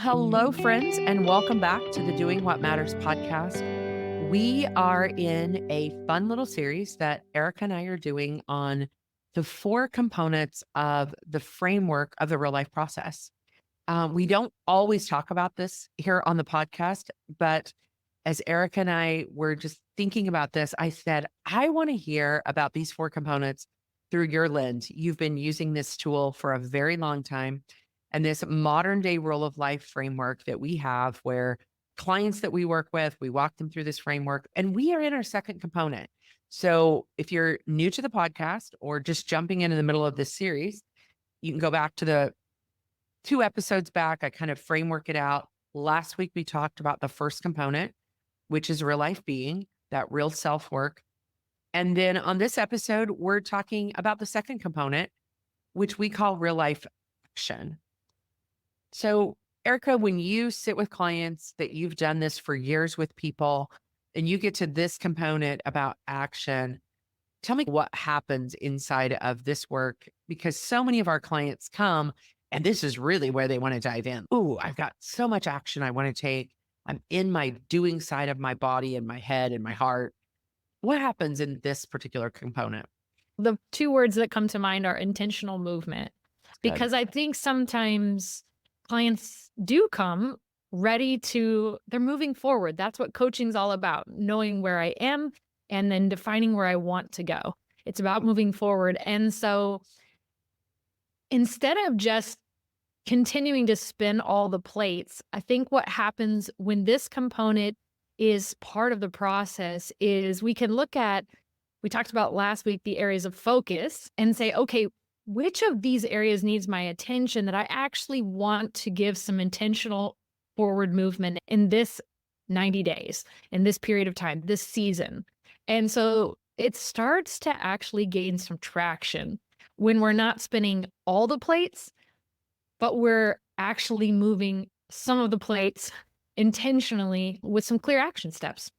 Hello, friends, and welcome back to the Doing What Matters podcast. We are in a fun little series that Erica and I are doing on the four components of the framework of the real life process. We don't always talk about this here on the podcast, but as Erica and I were just thinking about this, I said, I want to hear about these four components through your lens. You've been using this tool for a very long time. And this modern day rule of life framework that we have, where clients that we work with, we walk them through this framework, and we are in our second component. So if you're new to the podcast or just jumping in the middle of this series, you can go back to the 2 episodes back. I kind of framework it out. Last week, we talked about the first component, which is real life being, that real self work. And then on this episode, we're talking about the second component, which we call real life action. So, Erica, when you sit with clients that you've done this for years with people and you get to this component about action, tell me what happens inside of this work because so many of our clients come and this is really where they want to dive in. Ooh, I've got so much action I want to take. I'm in my doing side of my body and my head and my heart. What happens in this particular component? The two words that come to mind are intentional movement, Good. because I think sometimes clients do come they're moving forward. That's what coaching's all about, knowing where I am and then defining where I want to go. It's about moving forward. And so instead of just continuing to spin all the plates, I think what happens when this component is part of the process is we can look at, we talked about last week, the areas of focus and say, okay, which of these areas needs my attention that I actually want to give some intentional forward movement in this 90 days, in this period of time, this season. And so it starts to actually gain some traction when we're not spinning all the plates, but we're actually moving some of the plates intentionally with some clear action steps.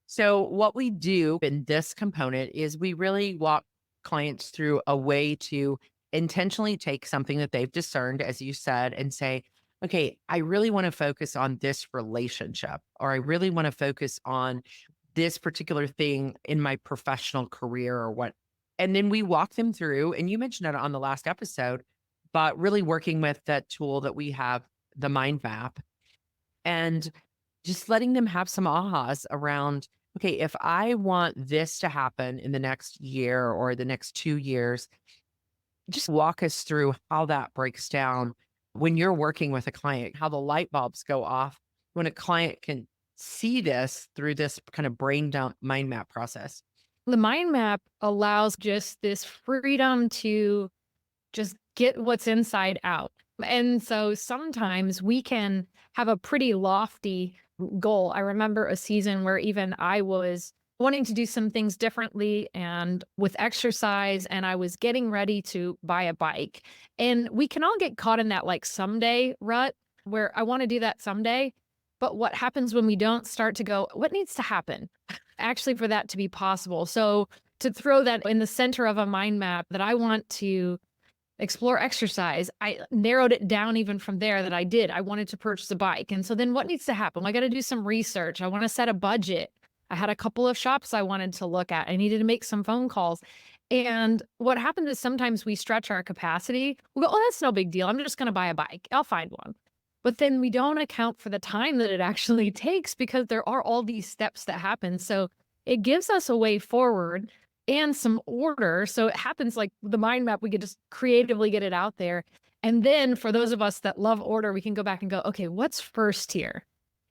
So, what we do in this component is we really walk clients through a way to intentionally take something that they've discerned, as you said, and say, okay, I really want to focus on this relationship, or I really want to focus on this particular thing in my professional career or what. And then we walk them through, and you mentioned it on the last episode, but really working with that tool that we have, the mind map, and just letting them have some ahas around, okay, if I want this to happen in the next year or the next 2 years, just walk us through how that breaks down when you're working with a client, how the light bulbs go off when a client can see this through this kind of brain dump mind map process. The mind map allows just this freedom to just get what's inside out. And so sometimes we can have a pretty lofty goal. I remember a season where even I was wanting to do some things differently and with exercise, and I was getting ready to buy a bike. And we can all get caught in that like someday rut where I want to do that someday. But what happens when we don't start to go, what needs to happen actually for that to be possible? So to throw that in the center of a mind map that I want to explore exercise, I narrowed it down even from there that I wanted to purchase a bike. And so then what needs to happen? Well, I got to do some research. I want to set a budget. I had a couple of shops I wanted to look at. I needed to make some phone calls. And what happens is sometimes we stretch our capacity. We go, oh, that's no big deal. I'm just going to buy a bike. I'll find one. But then we don't account for the time that it actually takes because there are all these steps that happen. So it gives us a way forward and some order. So it happens like the mind map, we could just creatively get it out there. And then for those of us that love order, we can go back and go, okay, what's first here?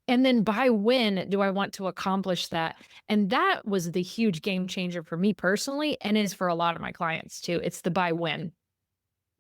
And then by when do I want to accomplish that? And that was the huge game changer for me personally, and is for a lot of my clients too. It's the by when.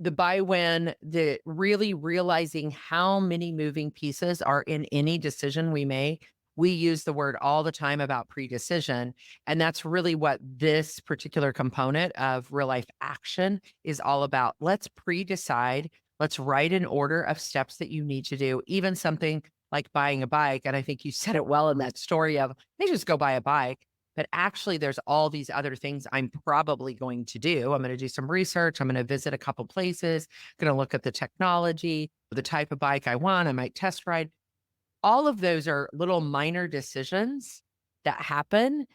The by when, the really realizing how many moving pieces are in any decision we make. We use the word all the time about pre-decision. And that's really what this particular component of real life action is all about. Let's pre-decide. Let's write an order of steps that you need to do, even something like buying a bike. And I think you said it well in that story of, they just go buy a bike. but actually there's all these other things I'm probably going to do. I'm going to do some research. I'm going to visit a couple places, going to look at the technology, the type of bike I want. I might test ride. All of those are little minor decisions that happen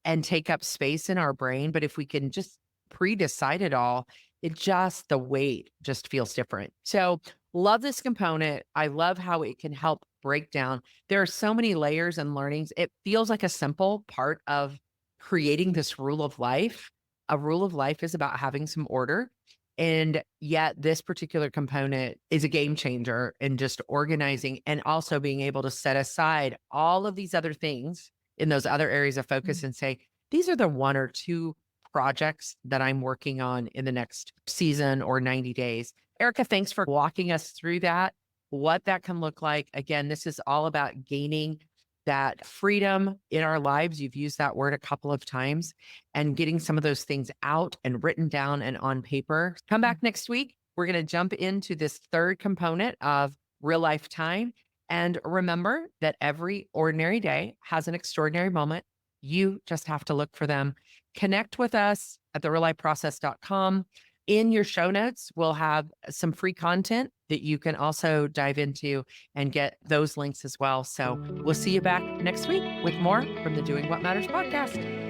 and take up space in our brain. But if we can just pre-decide it all, the weight just feels different. So love this component. I love how it can help break down. There are so many layers and learnings. It feels like a simple part of creating this rule of life. A rule of life is about having some order. And yet, this particular component is a game changer in just organizing and also being able to set aside all of these other things in those other areas of focus and say, these are the one or two projects that I'm working on in the next season or 90 days. Erica, thanks for walking us through that, what that can look like. Again, this is all about gaining that freedom in our lives. You've used that word a couple of times, and getting some of those things out and written down and on paper. Come back next week. We're going to jump into this third component of Realife Time. And remember that every ordinary day has an extraordinary moment. You just have to look for them. Connect with us at therealifeprocess.com. In your show notes, we'll have some free content that you can also dive into and get those links as well. So we'll see you back next week with more from the Doing What Matters podcast.